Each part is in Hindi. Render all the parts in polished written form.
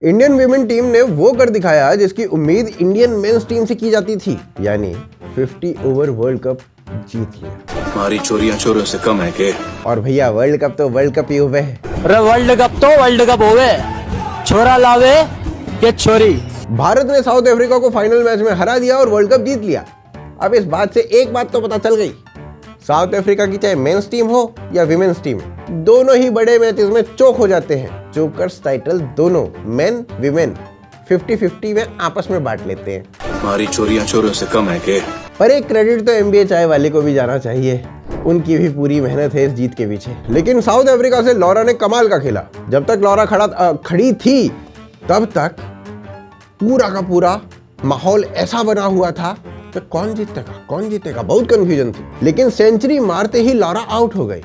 इंडियन विमेन टीम ने वो कर दिखाया जिसकी उम्मीद इंडियन मेंस टीम से की जाती थी, यानी 50 ओवर वर्ल्ड कप जीत लिया। हमारी चोरियां चोरों से कम है के? और भैया वर्ल्ड कप तो वर्ल्ड कप ही हुए है। अरे वर्ल्ड कप तो वर्ल्ड कप होवे, छोरा लावे के छोरी। भारत ने साउथ अफ्रीका को फाइनल मैच में हरा दिया और वर्ल्ड कप जीत लिया। अब इस बात से एक बात तो पता चल गई, साउथ अफ्रीका की चाहे मेंस टीम हो या विमेन्स टीम, दोनों ही बड़े मैचेस में चोक हो जाते हैं। जोकर्स टाइटल दोनों मेन विमेन 50-50 में आपस में बांट लेते हैं। हमारी चोरियां चोरों से कम है के? पर एक क्रेडिट तो एमबीए चाय वाले को भी जाना चाहिए, उनकी भी पूरी मेहनत है इस जीत के पीछे। लेकिन साउथ अफ्रीका से लॉरा ने कमाल का खेला। जब तक लॉरा खड़ी थी तब तक पूरा का पूरा माहौल ऐसा बना हुआ था कि कौन जीतेगा बहुत कंफ्यूजन थी। लेकिन सेंचुरी मारते ही लॉरा आउट हो गई।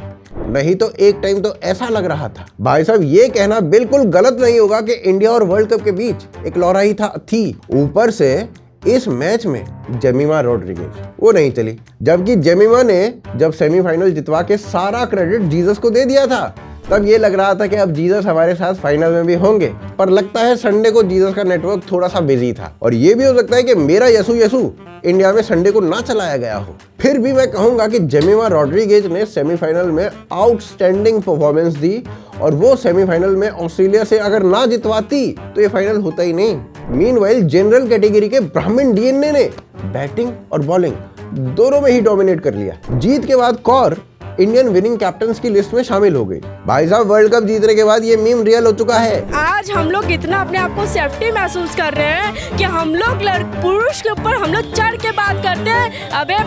नहीं तो एक टाइम तो ऐसा लग रहा था, भाई साहब ये कहना बिल्कुल गलत नहीं होगा कि इंडिया और वर्ल्ड कप के बीच एक लॉरा ही थी। ऊपर से इस मैच में जेमिमा रोड्रिगेज वो नहीं चली, जबकि जेमिमा ने जब सेमीफाइनल जितवा के सारा क्रेडिट जीसस को दे दिया था, तब ये लग रहा था कि अब जीसस हमारे साथ फाइनल में भी होंगे। पर लगता है संडे को जीसस का नेटवर्क थोड़ा सा बिजी था, और ये भी हो सकता है कि मेरा यसू इंडिया में संडे को ना चलाया गया हो। फिर भी मैं कहूंगा कि जेमिमा रोड्रिगेज ने सेमीफाइनल में आउटस्टैंडिंग परफॉर्मेंस दी, और वो सेमीफाइनल में ऑस्ट्रेलिया से अगर ना जितवाती तो ये फाइनल होता ही नहीं। मीनवाइल जनरल कैटेगरी के ब्राह्मण डीएनए ने बैटिंग और बॉलिंग दोनों में ही डोमिनेट कर लिया। जीत के बाद कौर इंडियन विनिंग कैप्टन्स की लिस्ट में शामिल हो गई। भाई साहब वर्ल्ड कप जीतने के बाद ये मीम रियल हो चुका है। आज हम लोग इतना अपने आप को सेफ्टी महसूस कर रहे हैं कि हम लोग पुरुष के ऊपर हम लोग चढ़ के बात करते हैं। अबे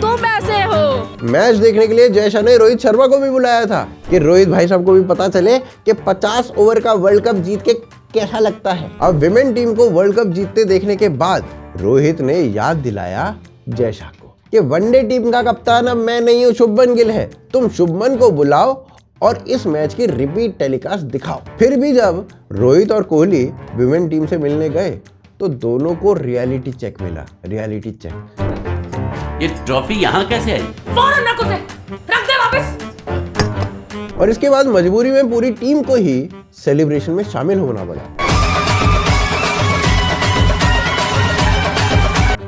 तुम ऐसे हो। मैच देखने के लिए जय शाह ने रोहित शर्मा को भी बुलाया था कि रोहित भाई साहब को भी पता चले कि 50 ओवर का वर्ल्ड कप जीत के कैसा लगता है। अब विमेन टीम को वर्ल्ड कप जीतते देखने के बाद रोहित ने याद दिलाया जय शाह को कि वनडे टीम का कप्तान अब मैं नहीं हूं, शुभमन गिल है। तुम शुभमन को बुलाओ और इस मैच की रिपीट टेलीकास्ट दिखाओ। फिर भी जब रोहित और कोहली विमेन टीम से मिलने गए तो दोनों को रियलिटी चेक मिला। Reality check. ये ट्रॉफी यहाँ कैसे आई? फौरन रख उसे, रख दे वापस। और इसके बाद मजबूरी में पूरी टीम को ही सेलिब्रेशन में शामिल होना पड़ा।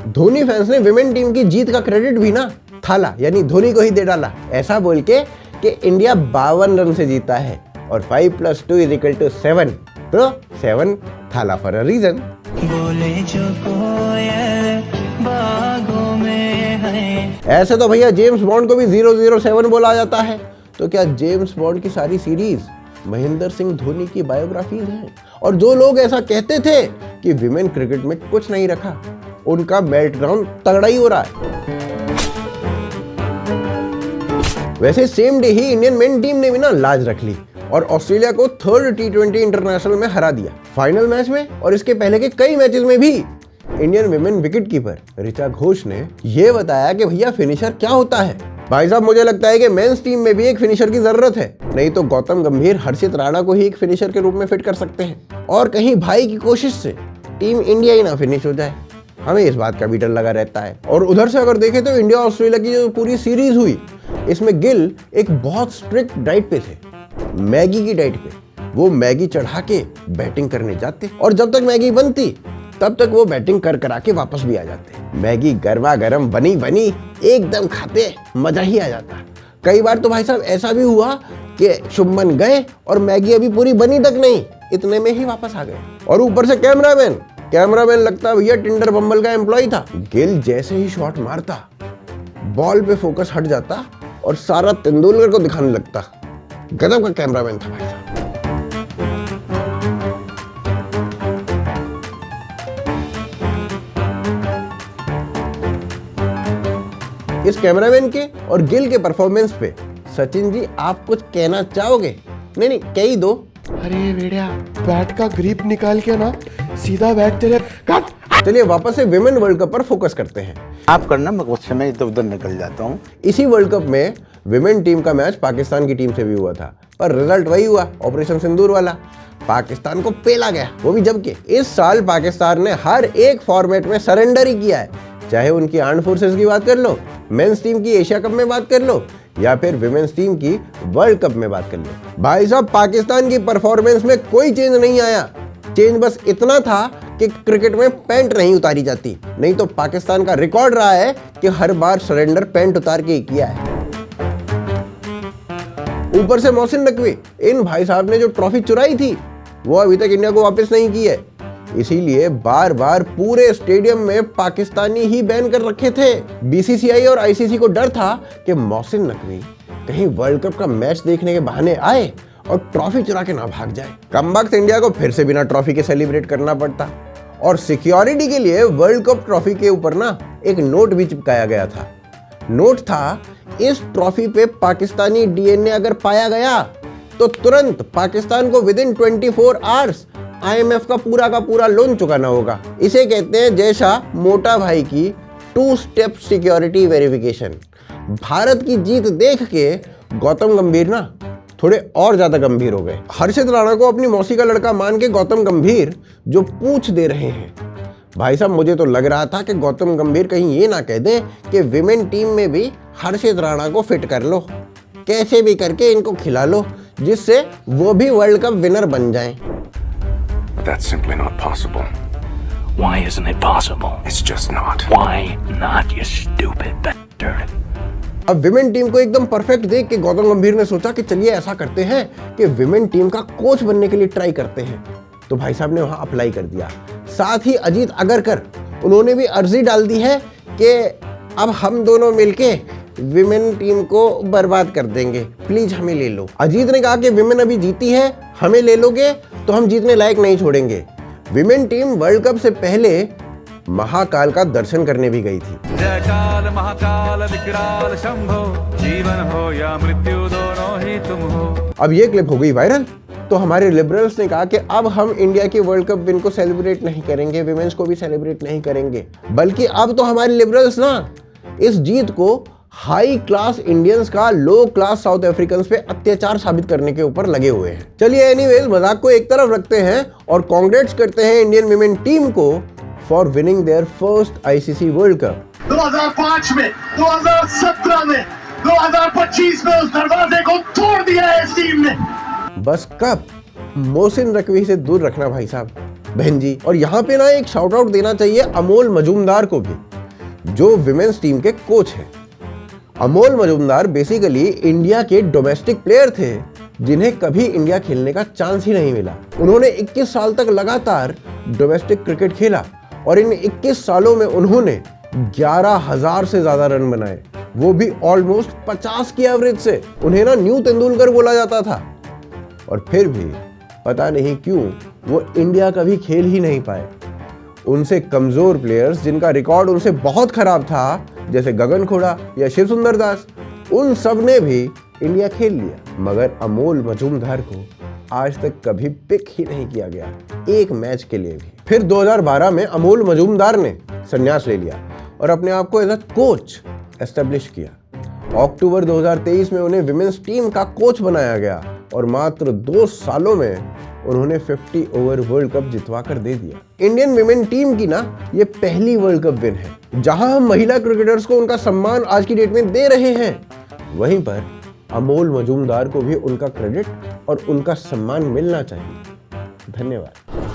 धोनी फैंस ने विमेन टीम की जीत का क्रेडिट भी ना थाला यानी धोनी को ही दे डाला, ऐसा बोल के कि इंडिया 52 रन से जीता है और 5 + 2 = 7, तो 7 थाला फॉर अ रीजन। बोले जो कोयल बागों में है। ऐसे तो भैया जेम्स बॉन्ड को भी 007 बोला जाता है, तो क्या जेम्स बॉन्ड की सारी सीरीज महेंद्र सिंह धोनी की बायोग्राफीज हैं? और जो लोग ऐसा कहते थे कि विमेन क्रिकेट में कुछ नहीं रखा, उनका मेल्टडाउन तगड़ा ही हो रहा है। वैसे सेम डे ही इंडियन मेन टीम ने भी ना लाज रख ली और ऑस्ट्रेलिया को 3rd T20 इंटरनेशनल में हरा दिया। फाइनल मैच में और इसके पहले के कई मैचेस में भी Indian women wicket keeper Richa Ghosh ने यह बताया कि भैया फिनिशर क्या होता है। भाई साहब मुझे लगता है कि मेंस टीम में भी एक फिनिशर की जरूरत है, नहीं तो गौतम गंभीर हर्षित राणा को ही एक फिनिशर के रूप में फिट कर सकते हैं, और कहीं भाई की कोशिश से टीम इंडिया ही ना फिनिश हो जाए, हमें इस बात का भी डर लगा रहता है। और उधर से अगर देखें तो इंडिया ऑस्ट्रेलिया की जो पूरी सीरीज हुई, इसमें गिल एक बहुत स्ट्रिक्ट डाइट पे थे, मैगी की डाइट पे। वो मैगी चढ़ा के बैटिंग करने जाते और जब तक मैगी बनती तब तक वो बैटिंग करा के वापस भी आ जाते। मैगी गर्मा गर्म बनी एकदम खाते मजा ही आ जाता। कई बार तो भाई साहब ऐसा भी हुआ कि शुभमन गए और मैगी अभी पूरी बनी तक नहीं, इतने में ही वापस आ गए। और ऊपर से कैमरामैन लगता भैया टिंडर बम्बल का एम्प्लॉय था। गिल जैसे ही शॉट मारता बॉल पे फोकस हट जाता और सारा तेंदुलकर को दिखाने लगता। गजब का कैमरामैन था भाई साहब। इस कैमरामैन के और गिल के परफॉर्मेंस पे सचिन जी आप कुछ कहना चाहोगे? नहीं कह ही दो। अरे बेड़िया बैट का ग्रिप निकाल के ना सीधा बैट तेरे काट। चलिए वापस से विमेन वर्ल्ड कप पर फोकस करते हैं। आप करना, मैं कुछ समय इधर उधर निकल जाता हूँ। इसी वर्ल्ड कप में विमेन टीम का मैच पाकिस्तान की टीम से भी हुआ था, पर रिजल्ट वही हुआ, ऑपरेशन सिंदूर वाला। पाकिस्तान को पेला गया, वो भी जबकि इस साल पाकिस्तान ने हर एक फॉर्मेट में सरेंडर ही किया है। चाहे उनकी आर्म्ड फोर्सेस की बात कर लो, मेंस टीम की एशिया कप में बात कर लो, या फिर विमेन्स टीम की वर्ल्ड कप में बात कर लो। भाई साहब पाकिस्तान की परफॉर्मेंस में कोई चेंज नहीं आया। चेंज बस इतना था कि क्रिकेट में पैंट नहीं उतारी जाती, नहीं तो पाकिस्तान का रिकॉर्ड रहा है कि हर बार सरेंडर पैंट उतार के ही किया है। ऊपर से मोहसिन नकवी, इन भाई साहब ने जो ट्रॉफी चुराई थी वो अभी तक इंडिया को वापस नहीं की है, इसीलिए बार बार पूरे स्टेडियम में पाकिस्तानी ही बैन कर रखे थे। बीसीसीआई और आईसीसी को डर था कि मोहसिन नकवी कहीं वर्ल्ड कप का मैच देखने के बहाने आए और ट्रॉफी चुरा के ना भाग जाए। कमबख्त इंडिया को फिर से बिना ट्रॉफी के सेलिब्रेट करना पड़ता और सिक्योरिटी के लिए वर्ल्ड कप ट्रॉफी के ऊपर ना एक नोट भी चिपकाया गया था। नोट था, इस ट्रॉफी पे पाकिस्तानी डीएनए अगर पाया गया तो तुरंत पाकिस्तान को विदिन 24 आवर्स आईएमएफ का पूरा लोन चुकाना होगा। इसे कहते हैं जैसा मोटा भाई की 2 स्टेप सिक्योरिटी वेरिफिकेशन। भारत की जीत देख के गौतम गंभीर ना थोड़े और ज्यादा गंभीर हो गए। हर्षित राणा को अपनी मौसी का लड़का मान के गौतम गंभीर जो पूछ दे रहे हैं, भाई साहब मुझे तो लग रहा था कि गौतम गंभीर कहीं ये ना कह दे कि विमेन टीम में भी हर्षित राणा को फिट कर लो, कैसे भी करके इनको खिला लो जिससे वो भी वर्ल्ड कप विनर बन जाएं। That's simply not possible. Why isn't it possible? It's just not. Why not, you stupid bastard? अब विमेन टीम को एकदम परफेक्ट देख के गौतम गंभीर ने सोचा कि चलिए ऐसा करते हैं कि विमेन टीम का कोच बनने के लिए ट्राई करते हैं। तो भाई साहब ने वहां अप्लाई कर दिया। साथ ही अजीत अगरकर, उन्होंने भी अर्जी डाल दी है कि अब हम दोनों मिलके विमेन टीम को बर्बाद कर देंगे, प्लीज हमें ले लो। अजीत ने कहा कि विमेन अभी जीती है, हमें ले लोगे तो हम जीतने लायक नहीं छोड़ेंगे। विमेन टीम वर्ल्ड कप से पहले महाकाल का दर्शन करने भी गई थी। जयकाल महाकाल विकराल शंभो, जीवन हो या मृत्यु दोनों ही तुम हो। अब ये क्लिप हो गई वायरल, तो हमारे लिबरल्स ने कहा कि अब हम इंडिया की वर्ल्ड कप विन को सेलिब्रेट नहीं करेंगे, विमेंस को भी सेलिब्रेट नहीं करेंगे, बल्कि अब तो हमारे लिबरल्स ना इस जीत को हाई क्लास इंडियंस का लो क्लास साउथ अफ्रीकन पे अत्याचार साबित करने के ऊपर लगे हुए हैं। चलिए एनीवेज, मजाक को एक तरफ रखते हैं और कांग्रेट्स करते हैं इंडियन विमेन टीम को for winning their first ICC world cup. 2005 में, 2017 में, 2025 में उस दरवाजे को तोड़ दिया है इस टीम ने। बस कब मोहसिन नकवी से दूर रखना भाई साहब, बहन जी। और यहाँ पे ना एक शाउट आउट देना चाहिए अमोल मजूमदार को भी, जो विमेन्स टीम के कोच हैं। अमोल मजूमदार बेसिकली इंडिया के डोमेस्टिक प्लेयर थे जिन्हें कभी इंडिया खेलने का चांस ही नहीं मिला। उन्होंने 21 साल तक लगातार डोमेस्टिक क्रिकेट खेला और इन 21 सालों में उन्होंने 11,000 से ज्यादा रन बनाए, वो भी ऑलमोस्ट 50 की एवरेज से। उन्हें ना न्यू तेंदुलकर बोला जाता था और फिर भी पता नहीं क्यों वो इंडिया कभी खेल ही नहीं पाए। उनसे कमजोर प्लेयर्स जिनका रिकॉर्ड उनसे बहुत खराब था, जैसे गगन खोड़ा या शिव सुंदर दास, उन सब ने भी इंडिया खेल लिया, मगर अमोल मजूमदार को आज तक कभी पिक ही नहीं किया गया, एक मैच के लिए भी। फिर 2012 में अमोल मजूमदार ने संन्यास ले लिया और अपने आप को एज अ कोच एस्टेब्लिश किया। अक्टूबर 2023 में उन्हें विमेंस टीम का कोच बनाया गया और मात्र 2 सालों में उन्होंने 50 ओवर वर्ल्ड कप जितवा कर दे दिया। इंडियन विमेन टीम की ना ये पहली वर्ल्ड कप विन है। जहां हम महिला क्रिकेटर्स को उनका सम्मान आज की डेट में दे रहे हैं, वहीं पर अमोल मजूमदार को भी उनका क्रेडिट और उनका सम्मान मिलना चाहिए। धन्यवाद।